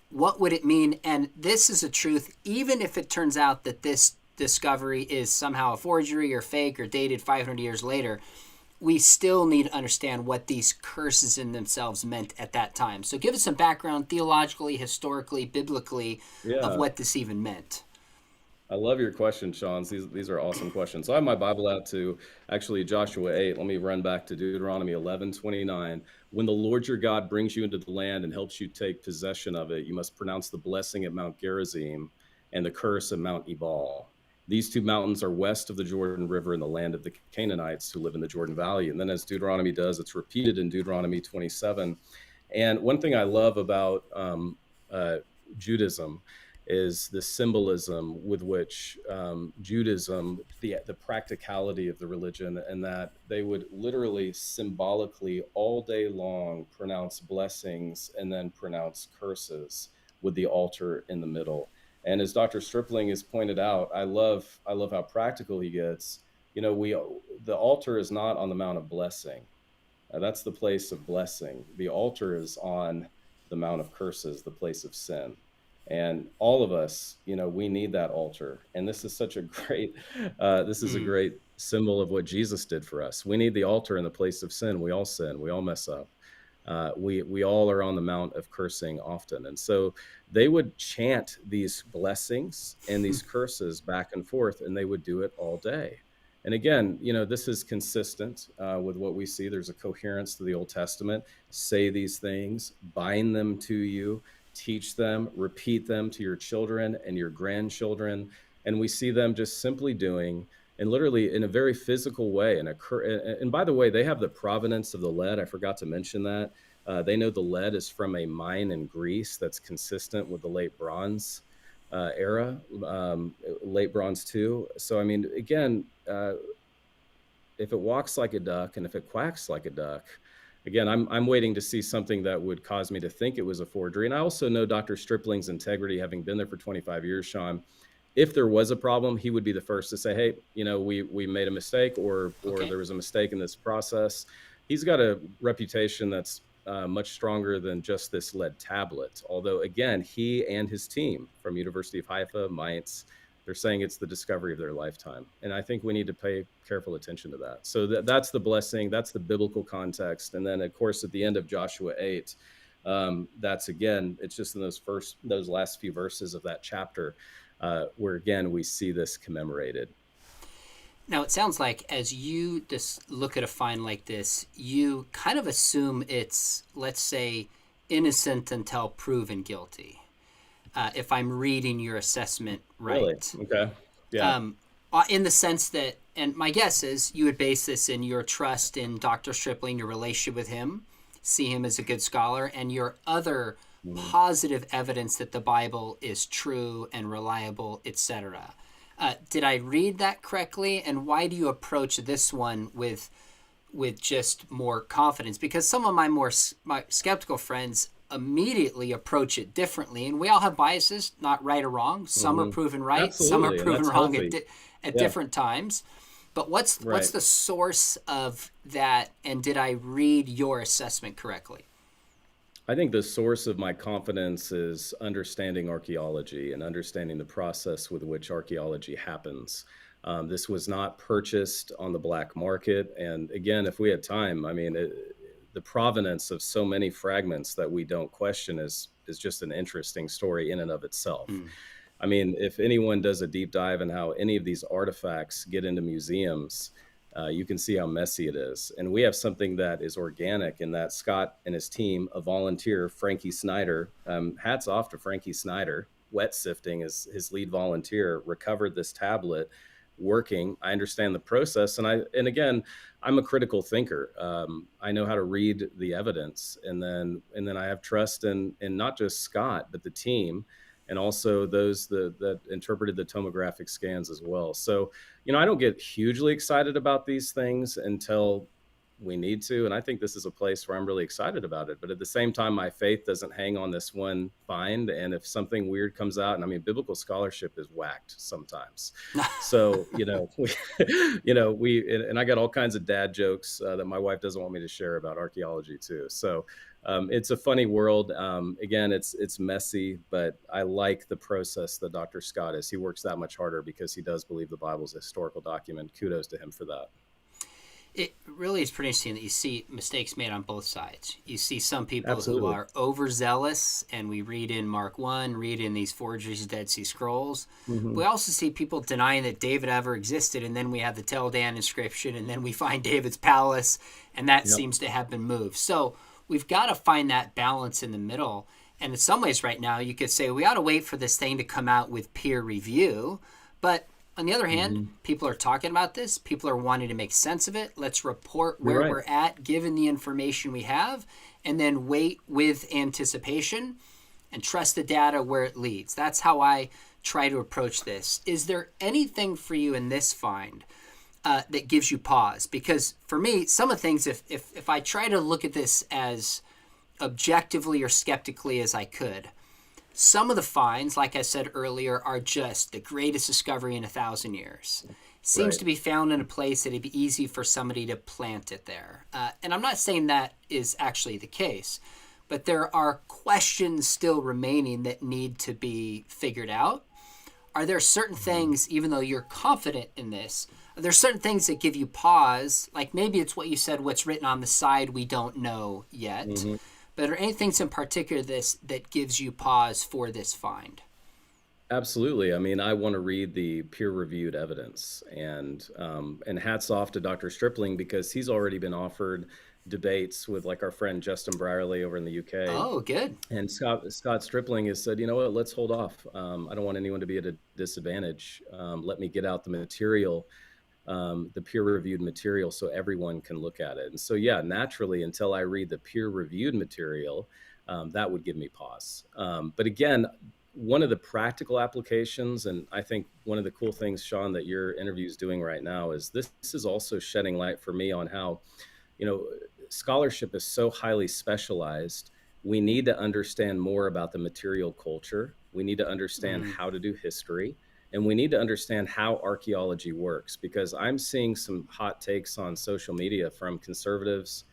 Speaker 1: What would it mean? And this is a truth, even if it turns out that this discovery is somehow a forgery or fake or dated 500 years later, we still need to understand what these curses in themselves meant at that time. So give us some background theologically, historically, biblically of what this even meant.
Speaker 2: I love your questions, Sean. These are awesome questions. So I have my Bible out to actually Joshua 8. Let me run back to Deuteronomy 11:29. When the Lord your God brings you into the land and helps you take possession of it, you must pronounce the blessing at Mount Gerizim and the curse at Mount Ebal. These two mountains are west of the Jordan River in the land of the Canaanites who live in the Jordan Valley. And then as Deuteronomy does, it's repeated in Deuteronomy 27. And one thing I love about Judaism is the symbolism with which Judaism, the practicality of the religion, and that they would literally symbolically all day long pronounce blessings and then pronounce curses with the altar in the middle. And as Dr. Stripling has pointed out, I love how practical he gets. The altar is not on the Mount of Blessing. That's the place of blessing. The altar is on the Mount of Curses, the place of sin. And all of us, we need that altar. And this is such a great, this is a
Speaker 1: Mm.
Speaker 2: great symbol of what Jesus did for us. We need the altar in the place of sin. We all sin. We all mess up. We all are on the Mount of Cursing often. And so they would chant these blessings and these curses back and forth, and they would do it all day. And again, this is consistent with what we see. There's a coherence to the Old Testament. Say these things, bind them to you, teach them, repeat them to your children and your grandchildren. And we see them just simply doing, and literally in a very physical way. And by the way, they have the provenance of the lead. I forgot to mention that. They know the lead is from a mine in Greece that's consistent with the late Bronze era, late Bronze too. So, I mean, again, if it walks like a duck and if it quacks like a duck, again, I'm waiting to see something that would cause me to think it was a forgery. And I also know Dr. Stripling's integrity, having been there for 25 years, Sean. If there was a problem, he would be the first to say, hey, we made a mistake, or
Speaker 1: Okay.
Speaker 2: there was a mistake in this process. He's got a reputation that's much stronger than just this lead tablet. Although, again, he and his team from University of Haifa, Mainz, they're saying it's the discovery of their lifetime. And I think we need to pay careful attention to that. So that's the blessing. That's the biblical context. And then, of course, at the end of Joshua 8, that's, again, it's just in those last few verses of that chapter where, again, we see this commemorated.
Speaker 1: Now, it sounds like as you just look at a find like this, you kind of assume it's, let's say, innocent until proven guilty. If I'm reading your assessment right.
Speaker 2: Really? Okay. Yeah.
Speaker 1: In the sense that, and my guess is you would base this in your trust in Dr. Stripling, your relationship with him, see him as a good scholar, and your other positive evidence that the Bible is true and reliable, etc. Did I read that correctly? And why do you approach this one with just more confidence? Because some of my skeptical friends immediately approach it differently, and we all have biases, not right or wrong. Some are proven right,
Speaker 2: Absolutely.
Speaker 1: some are proven wrong
Speaker 2: healthy.
Speaker 1: at different times. But what's
Speaker 2: Right.
Speaker 1: the source of that? And did I read your assessment correctly?
Speaker 2: I think the source of my confidence is understanding archaeology and understanding the process with which archaeology happens. This was not purchased on the black market. And again, if we had time, I mean, the provenance of so many fragments that we don't question is just an interesting story in and of itself. I mean, if anyone does a deep dive in how any of these artifacts get into museums, you can see how messy it is. And we have something that is organic in that Scott and his team, a volunteer, Frankie Snyder, hats off to Frankie Snyder, wet sifting as his lead volunteer, recovered this tablet working. I understand the process. And again, I'm a critical thinker. I know how to read the evidence. And then I have trust in not just Scott, but the team, and also those that interpreted the tomographic scans as well. So, I don't get hugely excited about these things until we need to. And I think this is a place where I'm really excited about it. But at the same time, my faith doesn't hang on this one find. And if something weird comes out, and I mean, biblical scholarship is whacked sometimes. So, and I got all kinds of dad jokes that my wife doesn't want me to share about archaeology too. So it's a funny world. Again, it's messy, but I like the process that Dr. Scott is. He works that much harder because he does believe the Bible is a historical document. Kudos to him for that.
Speaker 1: It really is pretty interesting that you see mistakes made on both sides. You see some people
Speaker 2: Absolutely.
Speaker 1: who are overzealous, and we read in Mark 1, read in these forgeries, Dead Sea Scrolls. We also see people denying that David ever existed, and then we have the Tel Dan inscription, and then we find David's palace, and that seems to have been moved. So we've got to find that balance in the middle. And in some ways right now, you could say we ought to wait for this thing to come out with peer review, but on the other hand, people are talking about this. People are wanting to make sense of it. Let's report where we're at, given the information we have, and then wait with anticipation and trust the data where it leads. That's how I try to approach this. Is there anything for you in this find that gives you pause? Because for me, some of the things, if I try to look at this as objectively or skeptically as I could, Some of the finds, like I said earlier, are just the greatest discovery in 1,000 years. Seems
Speaker 2: Right.
Speaker 1: to be found in a place that it'd be easy for somebody to plant it there. And I'm not saying that is actually the case, but there are questions still remaining that need to be figured out. Are there certain things, even though you're confident in this, are there certain things that give you pause? Like maybe it's what you said, what's written on the side, we don't know yet.
Speaker 2: Hmm.
Speaker 1: But are any things in particular this that gives you pause for this find?
Speaker 2: Absolutely. I mean, I want to read the peer-reviewed evidence, and hats off to Dr. Stripling because he's already been offered debates with like our friend Justin Brierley over in the UK.
Speaker 1: Oh, good.
Speaker 2: And Scott Stripling has said, you know what, let's hold off. I don't want anyone to be at a disadvantage. Let me get out the material, the peer-reviewed material, so everyone can look at it. And so, yeah, naturally, until I read the peer-reviewed material, that would give me pause. But again, one of the practical applications, and I think one of the cool things, Sean, that your interview is doing right now is this is also shedding light for me on how, you know, scholarship is so highly specialized. We need to understand more about the material culture. We need to understand
Speaker 1: Mm,
Speaker 2: how to do history. And we need to understand how archaeology works because I'm seeing some hot takes on social media from conservatives,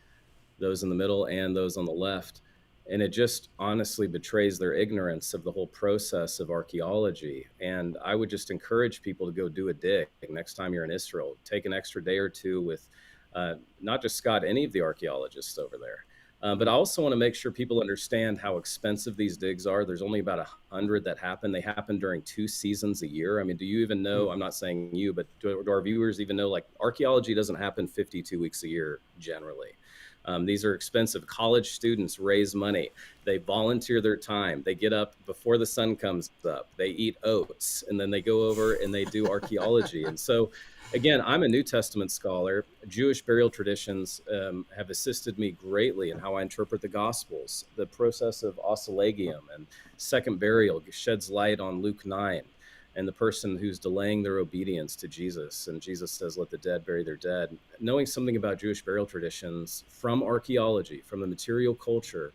Speaker 2: those in the middle, and those on the left. And it just honestly betrays their ignorance of the whole process of archaeology. And I would just encourage people to go do a dig next time you're in Israel. Take an extra day or two with not just Scott, any of the archaeologists over there. But I
Speaker 1: mm,
Speaker 2: also want to make sure people understand how expensive these digs are. There's only about 100 that happen. They happen during 2 seasons a year. I mean, do you even know? I'm
Speaker 1: mm,
Speaker 2: not saying you, but do our viewers even know? Like, archaeology doesn't happen 52 weeks a year generally. These are expensive. College students raise money. They volunteer their time. They get up before the sun comes up. They eat oats, and then they go over and they do archaeology. And so, again, I'm a New Testament scholar. Jewish burial traditions have assisted me greatly in how I interpret the Gospels. The process of oscillage and second burial sheds light on Luke 9 and the person who's delaying their obedience to Jesus. And Jesus says, let the dead bury their dead. Knowing something about Jewish burial traditions from archaeology, from the material culture,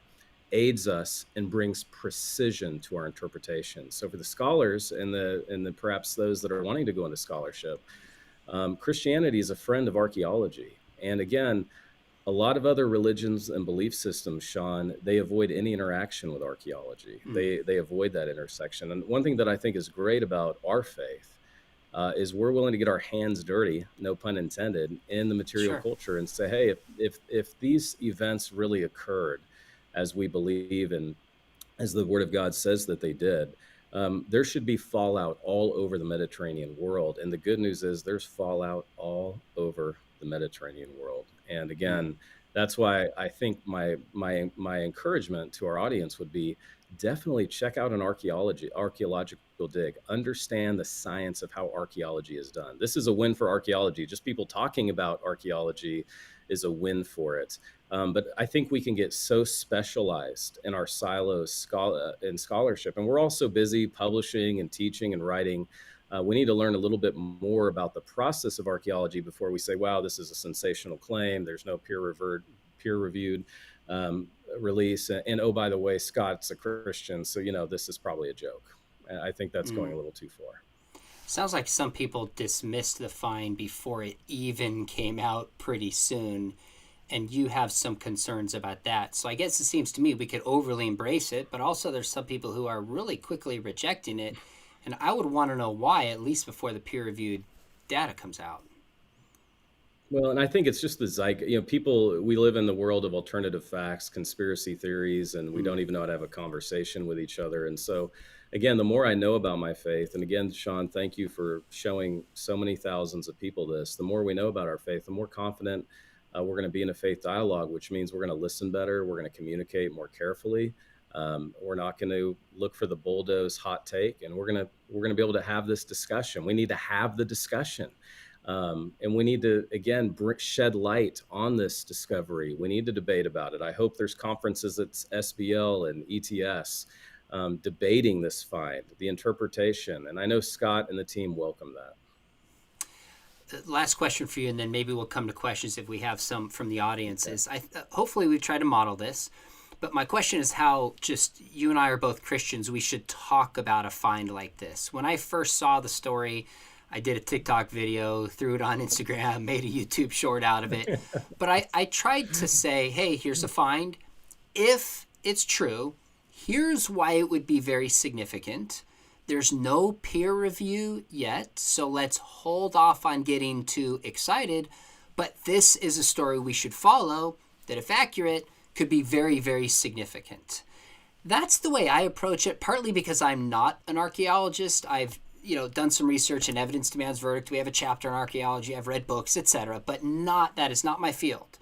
Speaker 2: aids us and brings precision to our interpretation. So for the scholars and the perhaps those that are wanting to go into scholarship, Christianity is a friend of archaeology. And again, a lot of other religions and belief systems, Sean, they avoid any interaction with archaeology.
Speaker 1: mm.
Speaker 2: They avoid that intersection. And one thing that I think is great about our faith is we're willing to get our hands dirty, no pun intended, in the material
Speaker 1: Sure.
Speaker 2: culture and say, hey, if these events really occurred as we believe and as the Word of God says that they did, there should be fallout all over the Mediterranean world. And the good news is there's fallout all over the Mediterranean world. And
Speaker 1: Mm,
Speaker 2: again, that's why I think my encouragement to our audience would be definitely check out an archaeological dig. Understand the science of how archaeology is done. This is a win for archaeology. Just people talking about archaeology is a win for it. But I think we can get so specialized in our silos in scholarship, and we're also busy publishing and teaching and writing. We need to learn a little bit more about the process of archaeology before we say, "Wow, this is a sensational claim." There's no peer-reviewed release, and oh, by the way, Scott's a Christian, so this is probably a joke. I think that's going
Speaker 1: mm.
Speaker 2: a little too far.
Speaker 1: Sounds like some people dismissed the find before it even came out pretty soon, and you have some concerns about that. So I guess it seems to me we could overly embrace it, but also there's some people who are really quickly rejecting it, and I would want to know why, at least before the peer-reviewed data comes out.
Speaker 2: Well, and I think it's just the zeitgeist. People, we live in the world of alternative facts, conspiracy theories, and we don't
Speaker 1: Mm,
Speaker 2: even know how to have a conversation with each other. And so, again, the more I know about my faith, and again, Sean, thank you for showing so many thousands of people this. The more we know about our faith, the more confident we're going to be in a faith dialogue, which means we're going to listen better, we're going to communicate more carefully. We're not going to look for the bulldoze hot take, and we're going to be able to have this discussion. We need to have the discussion. And we need to, again, shed light on this discovery. We need to debate about it. I hope there's conferences at SBL and ETS debating this find, the interpretation. And I know Scott and the team welcome that.
Speaker 1: Last question for you, and then maybe we'll come to questions if we have some from the audience. Is hopefully we try to model this, But my question is how, just you and I are both Christians, we should talk about a find like this. When I first saw the story, I did a TikTok video, threw it on Instagram, made a YouTube short out of it. But I tried to say, hey, here's a find. If it's true, here's why it would be very significant. There's no peer review yet, so let's hold off on getting too excited. But this is a story we should follow that, if accurate, could be very, very significant. That's the way I approach it, partly because I'm not an archaeologist. I've done some research in Evidence Demands Verdict. We have a chapter on archaeology. I've read books, etc. But that is not my field.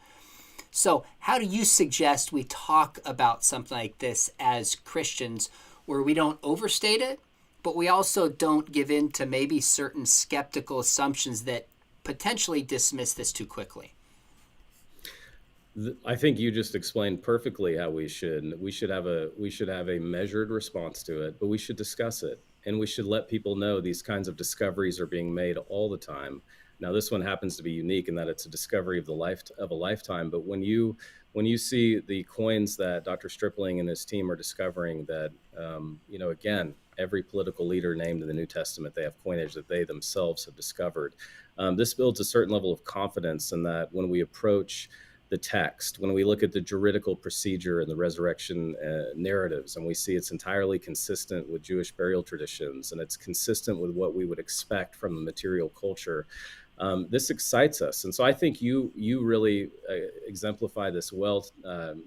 Speaker 1: So how do you suggest we talk about something like this as Christians, where we don't overstate it, but we also don't give in to maybe certain skeptical assumptions that potentially dismiss this too quickly?
Speaker 2: I think you just explained perfectly how we should have a measured response to it, but we should discuss it, and we should let people know these kinds of discoveries are being made all the time. Now, this one happens to be unique in that it's a discovery of a lifetime. But when you see the coins that Dr. Stripling and his team are discovering, that again, every political leader named in the New Testament, they have coinage that they themselves have discovered. This builds a certain level of confidence in that when we approach the text, when we look at the juridical procedure and the resurrection narratives, and we see it's entirely consistent with Jewish burial traditions, and it's consistent with what we would expect from the material culture, this excites us. And so I think you really exemplify this well,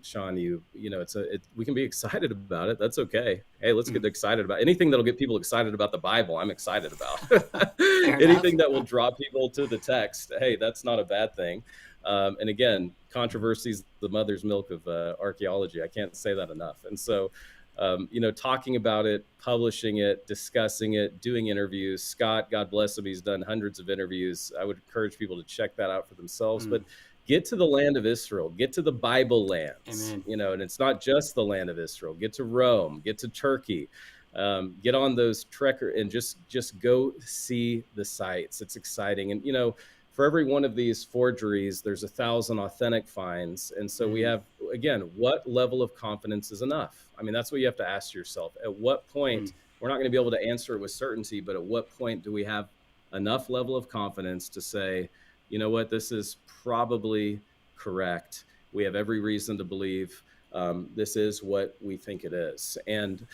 Speaker 2: Sean. We can be excited about it. That's okay. Hey, let's get excited about anything that'll get people excited about the Bible. I'm excited about anything that will draw people to the text. Hey, that's not a bad thing. And again, controversy is the mother's milk of archaeology. I can't say that enough. And so, talking about it, publishing it, discussing it, doing interviews. Scott, God bless him, he's done hundreds of interviews. I would encourage people to check that out for themselves. But get to the land of Israel, get to the Bible lands,
Speaker 1: Amen.
Speaker 2: and it's not just the land of Israel. Get to Rome, get to Turkey, get on those trekker and just go see the sites. It's exciting. And, for every one of these forgeries, there's 1,000 authentic finds. And so we have, again, what level of confidence is enough? I mean, that's what you have to ask yourself. At what point, we're not going to be able to answer it with certainty, but at what point do we have enough level of confidence to say, you know what, this is probably correct. We have every reason to believe this is what we think it is. And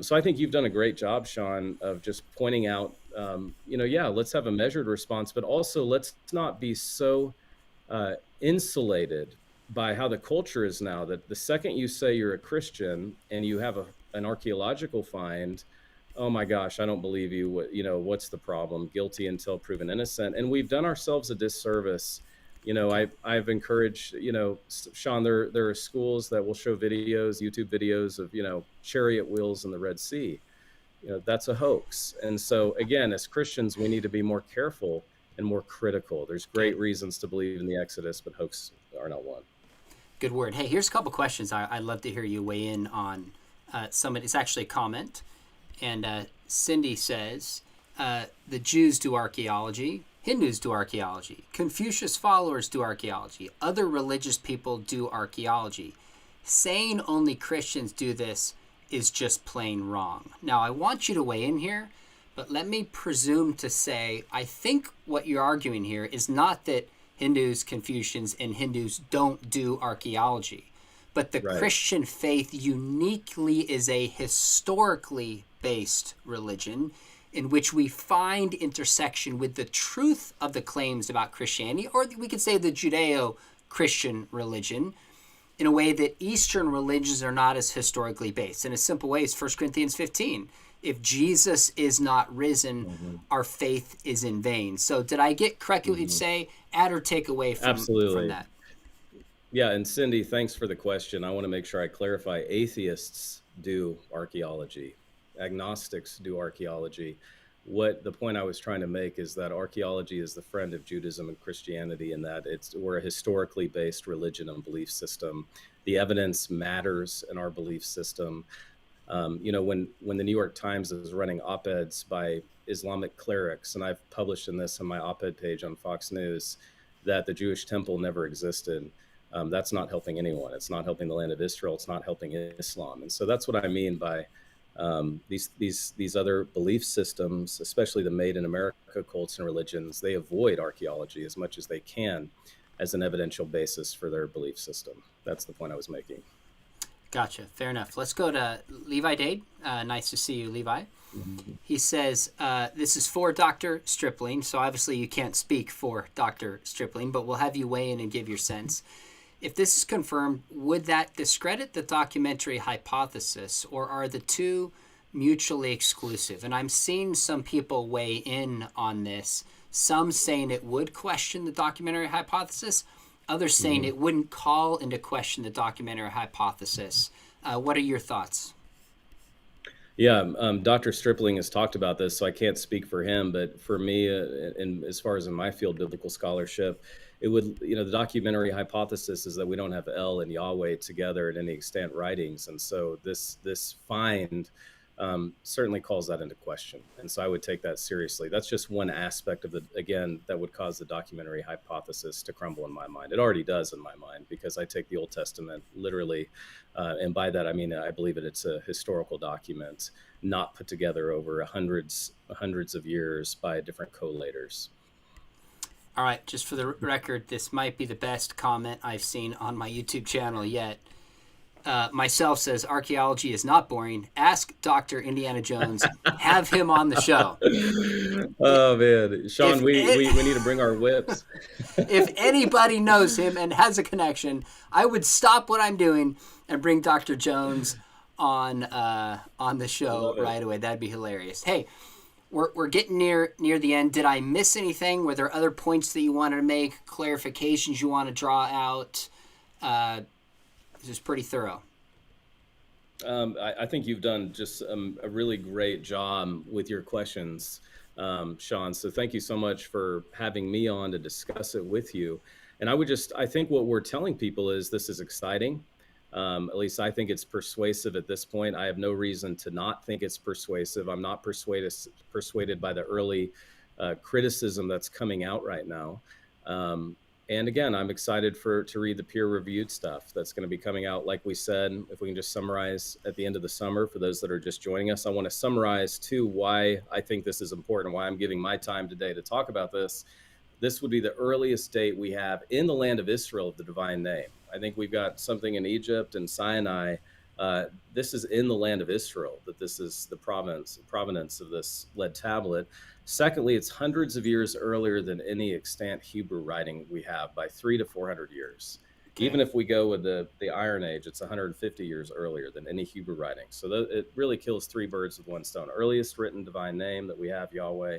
Speaker 2: so I think you've done a great job, Sean, of just pointing out, let's have a measured response, but also let's not be so insulated by how the culture is now, that the second you say you're a Christian and you have an archaeological find, oh my gosh, I don't believe you. What's the problem? Guilty until proven innocent. And we've done ourselves a disservice. I've encouraged, Sean, there are schools that will show videos, YouTube videos of, chariot wheels in the Red Sea. That's a hoax. And so again, as Christians, we need to be more careful and more critical. There's great reasons to believe in the Exodus, but hoax are not one.
Speaker 1: Good word. Hey, here's a couple questions I'd love to hear you weigh in on. It's actually a comment. And Cindy says, the Jews do archaeology, Hindus do archaeology, Confucius followers do archaeology, other religious people do archaeology. Saying only Christians do this is just plain wrong. Now, I want you to weigh in here, but let me presume to say, I think what you're arguing here is not that Hindus, Confucians, and Hindus don't do archaeology, but the Christian faith uniquely is a historically based religion in which we find intersection with the truth of the claims about Christianity, or we could say the Judeo-Christian religion, in a way that Eastern religions are not as historically based. In a simple way, it's 1 Corinthians 15. If Jesus is not risen, our faith is in vain. So did I get correctly what you'd say? Add or take away from that?
Speaker 2: Yeah, and Cindy, thanks for the question. I want to make sure I clarify. Atheists do archaeology. Agnostics do archaeology. What the point I was trying to make is that archaeology is the friend of Judaism and Christianity, in that we're a historically based religion and belief system. The evidence matters in our belief system. When the New York Times is running op-eds by Islamic clerics, and I've published in this on my op-ed page on Fox News, that the Jewish temple never existed. That's not helping anyone. It's not helping the land of Israel. It's not helping Islam. And so that's what I mean by these other belief systems, especially the Made in America cults and religions. They avoid archaeology as much as they can as an evidential basis for their belief system. That's the point I was making.
Speaker 1: Gotcha. Fair enough. Let's go to Levi Dade. Nice to see you, Levi. He says, this is for Dr. Stripling, so obviously you can't speak for Dr. Stripling, but we'll have you weigh in and give your sense. If this is confirmed, would that discredit the documentary hypothesis, or are the two mutually exclusive? And I'm seeing some people weigh in on this, some saying it would question the documentary hypothesis, others saying it wouldn't call into question the documentary hypothesis. What are your thoughts?
Speaker 2: Yeah, Dr. Stripling has talked about this, so I can't speak for him. But for me, and as far as in my field, biblical scholarship, it would, the documentary hypothesis is that we don't have El and Yahweh together in any extant writings, and so this find certainly calls that into question. And so I would take that seriously. That's just one aspect of that would cause the documentary hypothesis to crumble in my mind. It already does in my mind, because I take the Old Testament literally. And by that, I mean, I believe that it's a historical document, not put together over hundreds of years by different collators.
Speaker 1: All right, just for the record, this might be the best comment I've seen on my YouTube channel yet. Myself says, archaeology is not boring. Ask Dr. Indiana Jones. Have him on the show.
Speaker 2: Oh, man. Sean, we need to bring our whips.
Speaker 1: If anybody knows him and has a connection, I would stop what I'm doing and bring Dr. Jones on the show right away. That'd be hilarious. Hey, we're getting near the end. Did I miss anything? Were there other points that you wanted to make, clarifications you want to draw out? This is pretty thorough.
Speaker 2: I think you've done just a really great job with your questions, Sean. So thank you so much for having me on to discuss it with you. And I think what we're telling people is this is exciting. At least I think it's persuasive at this point. I have no reason to not think it's persuasive. I'm not persuaded by the early criticism that's coming out right now. And again, I'm excited to read the peer-reviewed stuff that's going to be coming out. Like we said, if we can just summarize at the end of the summer for those that are just joining us, I want to summarize too why I think this is important, why I'm giving my time today to talk about this. This would be the earliest date we have in the land of Israel of the divine name. I think we've got something in Egypt and Sinai. This is in the land of Israel, that this is the provenance of this lead tablet. Secondly, it's hundreds of years earlier than any extant Hebrew writing we have by 300 to 400 years. Okay. Even if we go with the Iron Age, it's 150 years earlier than any Hebrew writing. So it really kills three birds with one stone. Earliest written divine name that we have, Yahweh,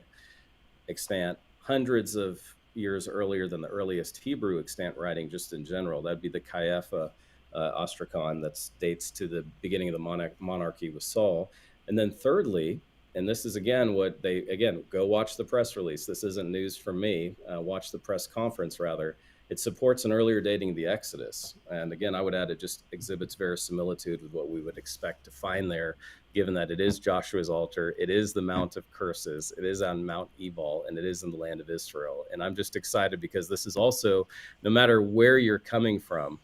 Speaker 2: extant, hundreds of years earlier than the earliest Hebrew extant writing just in general. That'd be the Caiapha Ostracon that dates to the beginning of the monarchy with Saul. And then thirdly, and this is go watch the press release. This isn't news from me. Watch the press conference rather. It supports an earlier dating of the Exodus. And again, I would add it just exhibits verisimilitude with what we would expect to find there, given that it is Joshua's altar, it is the Mount of Curses, it is on Mount Ebal, and it is in the land of Israel. And I'm just excited because this is also, no matter where you're coming from,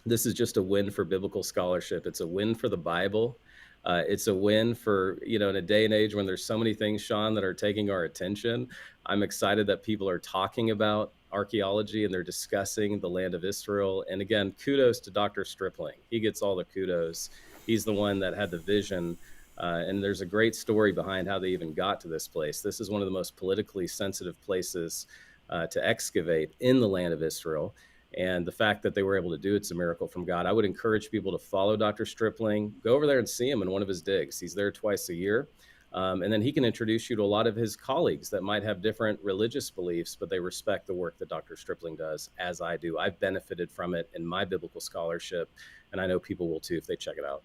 Speaker 2: this is just a win for biblical scholarship. It's a win for the Bible. It's a win for, in a day and age when there's so many things, Sean, that are taking our attention. I'm excited that people are talking about archaeology and they're discussing the land of Israel. And again, kudos to Dr. Stripling. He gets all the kudos. He's the one that had the vision. And there's a great story behind how they even got to this place. This is one of the most politically sensitive places to excavate in the land of Israel. And the fact that they were able to do it's a miracle from God. I would encourage people to follow Dr. Stripling. Go over there and see him in one of his digs. He's there twice a year. And then he can introduce you to a lot of his colleagues that might have different religious beliefs, but they respect the work that Dr. Stripling does, as I do. I've benefited from it in my biblical scholarship, and I know people will too if they check it out.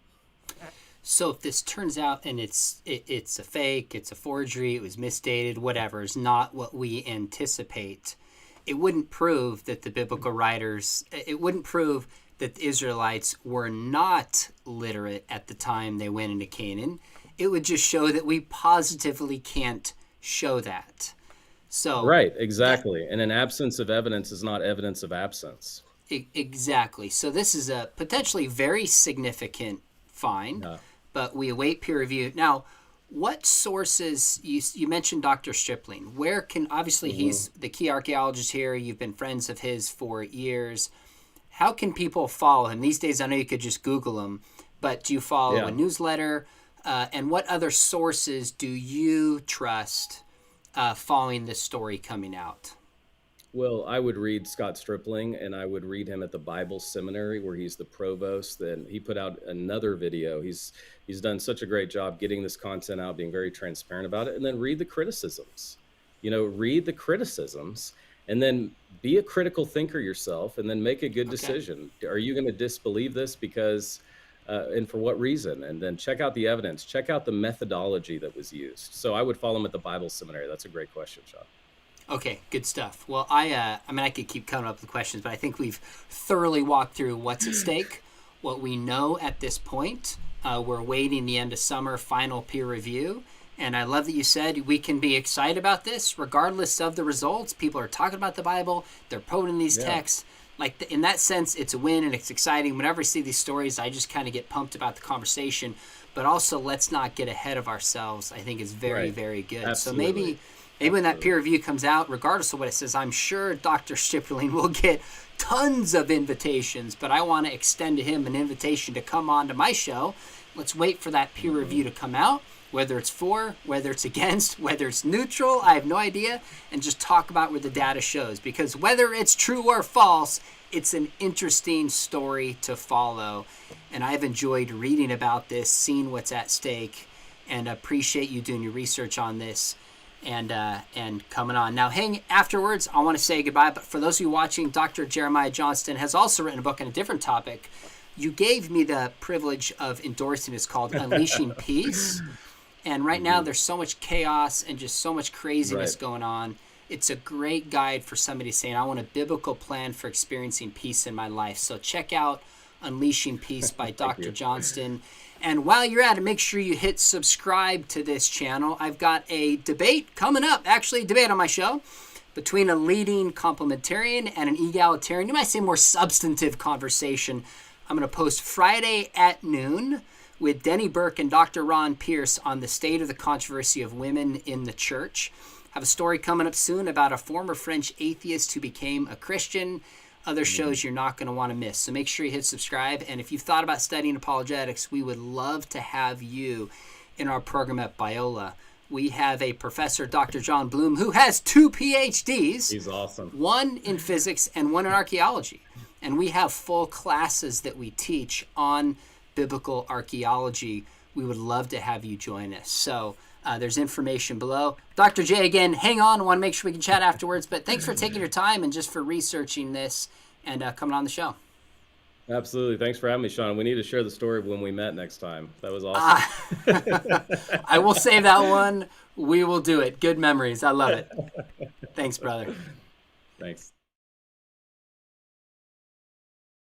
Speaker 1: So if this turns out and it's a fake, it's a forgery, it was misdated, whatever, is not what we anticipate, it wouldn't prove that the biblical writers, it wouldn't prove that the Israelites were not literate at the time they went into Canaan. It would just show that we positively can't show that. So
Speaker 2: right, exactly. And an absence of evidence is not evidence of absence.
Speaker 1: Exactly. So this is a potentially very significant find,
Speaker 2: Yeah.
Speaker 1: but we await peer review. Now, what sources, you mentioned Dr. Stripling. Where can, obviously
Speaker 2: Hmm.
Speaker 1: he's the key archaeologist here. You've been friends of his for years. How can people follow him? These days, I know you could just Google him, but do you follow a
Speaker 2: Yeah.
Speaker 1: newsletter? And what other sources do you trust following this story coming out?
Speaker 2: Well, I would read Scott Stripling, and I would read him at the Bible Seminary where he's the provost. Then he put out another video. He's done such a great job getting this content out, being very transparent about it. And then read the criticisms. Read the criticisms, and then be a critical thinker yourself, and then make a good
Speaker 1: Okay.
Speaker 2: decision. Are you going to disbelieve this because, and for what reason? And then check out the evidence. Check out the methodology that was used. So I would follow him at the Bible Seminary. That's a great question, Sean.
Speaker 1: Okay, good stuff. Well, I mean, I could keep coming up with questions, but I think we've thoroughly walked through what's at stake, what we know at this point. We're waiting the end of summer final peer review, and I love that you said we can be excited about this regardless of the results. People are talking about the Bible; they're quoting these
Speaker 2: Yeah.
Speaker 1: texts. Like in that sense, it's a win and it's exciting. Whenever I see these stories, I just kind of get pumped about the conversation. But also, let's not get ahead of ourselves. I think is very,
Speaker 2: Right.
Speaker 1: very good. So
Speaker 2: Absolutely.
Speaker 1: maybe when that
Speaker 2: Absolutely.
Speaker 1: peer review comes out, regardless of what it says, I'm sure Dr. Stripling will get tons of invitations, but I want to extend to him an invitation to come on to my show. Let's wait for that peer
Speaker 2: Mhm.
Speaker 1: review to come out, whether it's for, whether it's against, whether it's neutral, I have no idea, and just talk about what the data shows. Because whether it's true or false, it's an interesting story to follow. And I've enjoyed reading about this, seeing what's at stake, and appreciate you doing your research on this and coming on. Now, hang afterwards. I want to say goodbye, but for those of you watching, Dr. Jeremiah Johnston has also written a book on a different topic. You gave me the privilege of endorsing. It's called Unleashing Peace. And right now,
Speaker 2: Mhm.
Speaker 1: there's so much chaos and just so much craziness
Speaker 2: Right.
Speaker 1: going on. It's a great guide for somebody saying, I want a biblical plan for experiencing peace in my life. So check out Unleashing Peace by
Speaker 2: Thank
Speaker 1: Dr.
Speaker 2: you.
Speaker 1: Johnston. And while you're at it, make sure you hit subscribe to this channel. I've got a debate coming up, actually a debate on my show, between a leading complementarian and an egalitarian. You might say more substantive conversation. I'm going to post Friday at noon with Denny Burke and Dr. Ron Pierce on the state of the controversy of women in the church. Have a story coming up soon about a former French atheist who became a Christian. Other
Speaker 2: Mhm.
Speaker 1: shows you're not going to want to miss. So make sure you hit subscribe. And if you've thought about studying apologetics, we would love to have you in our program at Biola. We have a professor, Dr. John Bloom, who has 2 PhDs,
Speaker 2: He's awesome.
Speaker 1: one in physics and one in archaeology. And we have full classes that we teach on biblical archaeology. We would love to have you join us. So there's information below. Dr. J, again, hang on. I want to make sure we can chat afterwards. But thanks for taking your time and just for researching this and coming on the show.
Speaker 2: Absolutely. Thanks for having me, Sean. We need to share the story of when we met next time. That was awesome.
Speaker 1: Ah, I will save that one. We will do it. Good memories. I love it. Thanks, brother.
Speaker 2: Thanks.